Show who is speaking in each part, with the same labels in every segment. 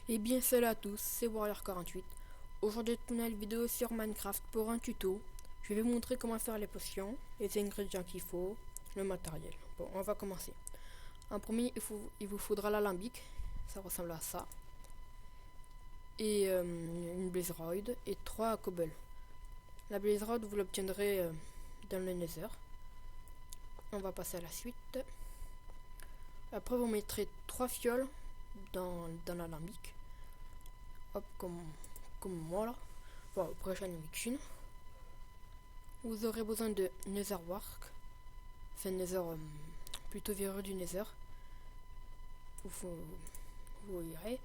Speaker 1: Et bien salut à tous, c'est Warrior48. Aujourd'hui, une nouvelle vidéo sur Minecraft pour un tuto. Je vais vous montrer comment faire les potions, les ingrédients qu'il faut, le matériel. Bon, on va commencer. En premier, il vous faudra l'alambic, ça ressemble à ça. Et une blaze rod et 3 cobbles. La blaze rod, vous l'obtiendrez dans le nether. On va passer à la suite. Après, vous mettrez 3 fioles dans l'alambic. Hop, comme moi là. Bon, après j'en ai mis qu'une. Vous aurez besoin de nether work. Enfin, nether, plutôt verrue du nether. Vous irez.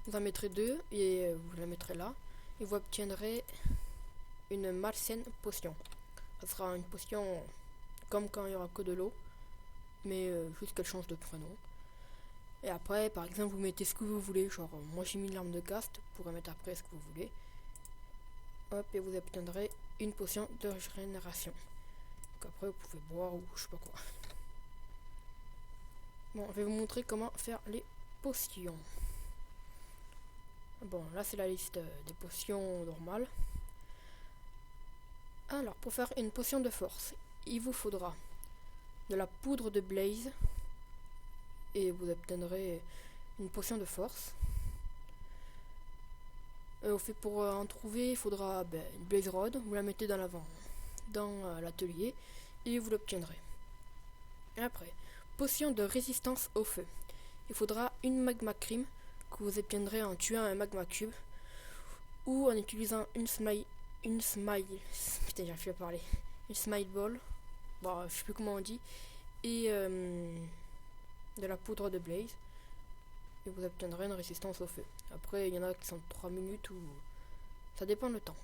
Speaker 1: Vous en mettrez 2 et vous la mettrez là. Et vous obtiendrez une malsaine potion. Ça sera une potion comme quand il n'y aura que de l'eau. Mais juste qu'elle change de prénom. Et après, par exemple, vous mettez ce que vous voulez. Genre, moi j'ai mis l'arme de cast. Vous pourrez mettre après ce que vous voulez. Hop, et vous obtiendrez une potion de régénération. Donc après, vous pouvez boire ou je sais pas quoi. Bon, je vais vous montrer comment faire les potions. Bon, là c'est la liste des potions normales. Alors, pour faire une potion de force, il vous faudra de la poudre de blaze. Et vous obtiendrez une potion de force. Pour en trouver, il faudra une blaze rod. Vous la mettez dans l'avant, dans l'atelier, et vous l'obtiendrez. Après, potion de résistance au feu. Il faudra une magma cream que vous obtiendrez en tuant un magma cube ou en utilisant une smile. Putain, j'arrive plus à parler. Une smile ball. Bon, je sais plus comment on dit. Et de la poudre de blaze. Et vous obtiendrez une résistance au feu. Après, il y en a qui sont 3 minutes ou... ça dépend le temps.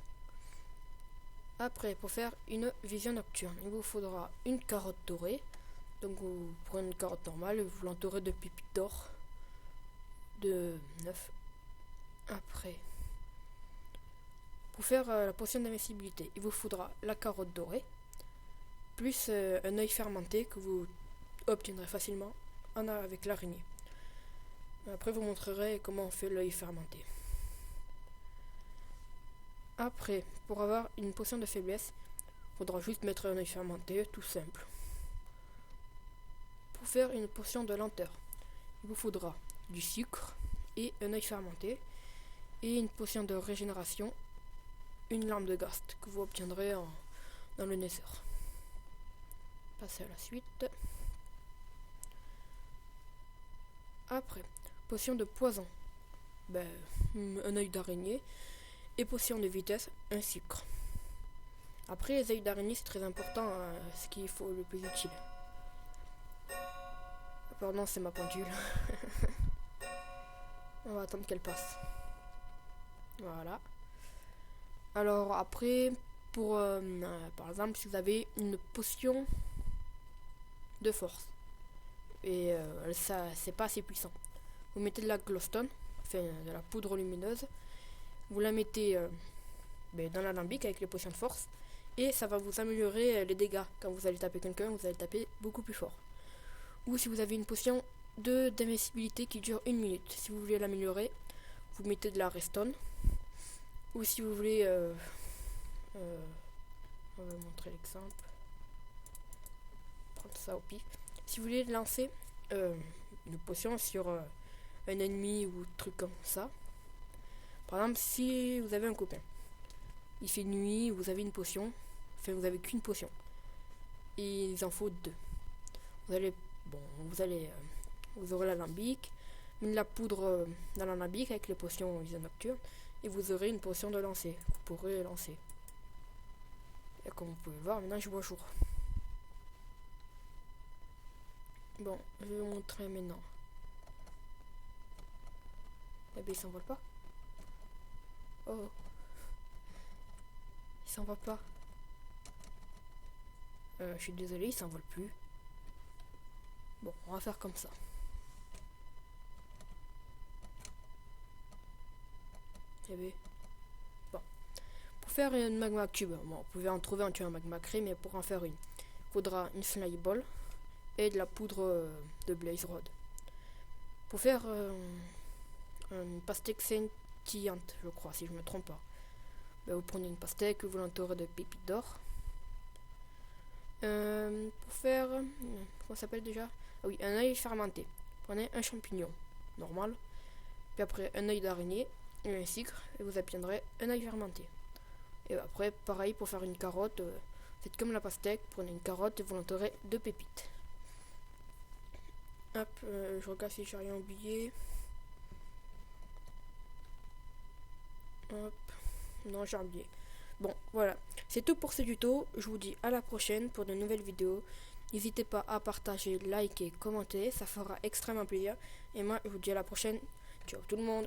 Speaker 1: Après, pour faire une vision nocturne, il vous faudra une carotte dorée. Donc vous prenez une carotte normale et vous l'entourez de pépites d'or. De 9. Après, pour faire la potion d'invincibilité, il vous faudra la carotte dorée. Plus un œil fermenté que vous obtiendrez facilement avec l'araignée. Après, vous montrerez comment on fait l'œil fermenté. Après, pour avoir une potion de faiblesse, il faudra juste mettre un œil fermenté, tout simple. Pour faire une potion de lenteur, il vous faudra du sucre et un œil fermenté. Et une potion de régénération, une larme de ghast que vous obtiendrez dans le nether. Passez à la suite. Après, potion de poison, un œil d'araignée. Et potion de vitesse, un sucre. Après, les œils d'araignée, c'est très important, ce qu'il faut le plus utile. Pardon, c'est ma pendule. On va attendre qu'elle passe. Voilà. Alors après, pour par exemple, si vous avez une potion de force et ça c'est pas assez puissant, vous mettez de la glowstone, enfin de la poudre lumineuse. Vous la mettez dans l'alambic avec les potions de force et ça va vous améliorer les dégâts. Quand vous allez taper quelqu'un, vous allez taper beaucoup plus fort. Ou si vous avez une potion d'invincibilité qui dure 1 minute, si vous voulez l'améliorer, vous mettez de la redstone. Ou si vous voulez, on va vous montrer l'exemple. Prendre ça au pif. Si vous voulez lancer une potion sur un ennemi ou truc comme ça. Par exemple, si vous avez un copain, il fait nuit, vous avez une potion, enfin vous avez qu'une potion, et il en faut 2. Vous aurez l'alambic, la poudre dans l'alambic avec les potions vision nocturne, et vous aurez une potion de lancer que vous pourrez lancer. Et comme vous pouvez voir, maintenant je vois jour. Bon, je vais vous montrer maintenant. Eh bien, il s'envole pas. Oh, il s'envole pas. Je suis désolé, il s'envole plus. Bon, on va faire comme ça. Eh bien, bon. Pour faire une magma cube, vous pouvez en trouver en tuant un magma crée, mais pour en faire une, il faudra une slime ball et de la poudre de blaze rod. Pour faire une pastèque scintillante, je crois, si je me trompe pas. Ben, vous prenez une pastèque, vous l'entourez de pépites d'or. Pour faire, comment ça s'appelle déjà? Ah oui, un œil fermenté. Prenez un champignon normal, puis après un œil d'araignée et un sucre, et vous obtiendrez un œil fermenté. Et après, pareil pour faire une carotte, faites comme la pastèque, prenez une carotte et vous l'entourez de pépites. Hop, je regarde si j'ai rien oublié. Hop, non, j'ai oublié. Bon, voilà, c'est tout pour ce tuto. Je vous dis à la prochaine pour de nouvelles vidéos. N'hésitez pas à partager, liker, commenter, ça fera extrêmement plaisir. Et moi, je vous dis à la prochaine. Ciao tout le monde.